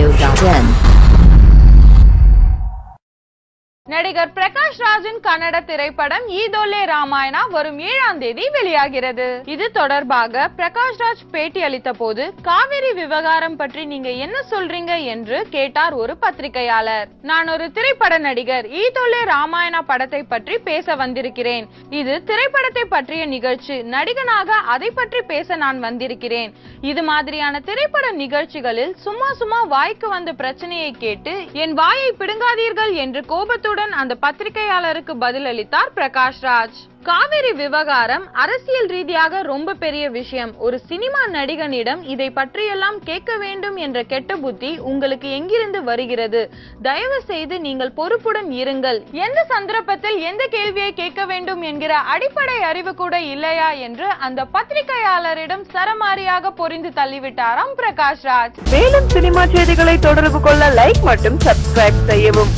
audio.in. நடிகர் பிரகாஷ் ராஜின் கன்னட திரைப்படம் ஈதோலே ராமாயணா வரும் 7ஆம் தேதி வெளியாகிறது. இது தொடர்பாக பிரகாஷ் ராஜ் பேட்டி அளித்த போது காவிரி விவகாரம் பற்றி நீங்க என்ன சொல்றீங்க என்று கேட்டார் ஒரு பத்திரிகையாளர். நான் ஒரு திரைப்பட நடிகர், ஈதோலே ராமாயணா படத்தை பற்றி பேச வந்திருக்கிறேன். இது திரைப்படத்தை பற்றிய நிகழ்ச்சி, நடிகனாக அதை பற்றி பேச நான் வந்திருக்கிறேன். இது மாதிரியான திரைப்பட நிகழ்ச்சிகளில் சும்மா வாய்க்கு வந்த பிரச்சனையை கேட்டு என் வாயை பிடுங்காதீர்கள் என்று கோபத்துடன் அந்த பத்திரிகையாளருக்கு பதிலளித்தார் பிரகாஷ் ராஜ். காவிரி விவகாரம் அரசியல் ரீதியாக ரொம்ப பெரிய விஷயம். ஒரு சினிமா நடிகனிடம் இதை பற்றியெல்லாம் கேட்க வேண்டும் என்ற கெட்ட புத்தி உங்களுக்கு எங்கிருந்து வருகிறது? தயவு செய்து நீங்கள் பொறுப்புடன் இருங்கள். எந்த சந்தர்ப்பத்தில் எந்த கேள்வியை கேட்க வேண்டும் என்கிற அடிப்படை அறிவு கூட இல்லையா என்று அந்த பத்திரிகையாளரிடம் சரமாரியாக பொறிந்து தள்ளிவிட்டாராம் பிரகாஷ் ராஜ். மேலும் சினிமா செய்திகளை தொடர்பு கொள்ள லைக் மற்றும் சப்ஸ்கிரைப் செய்யவும்.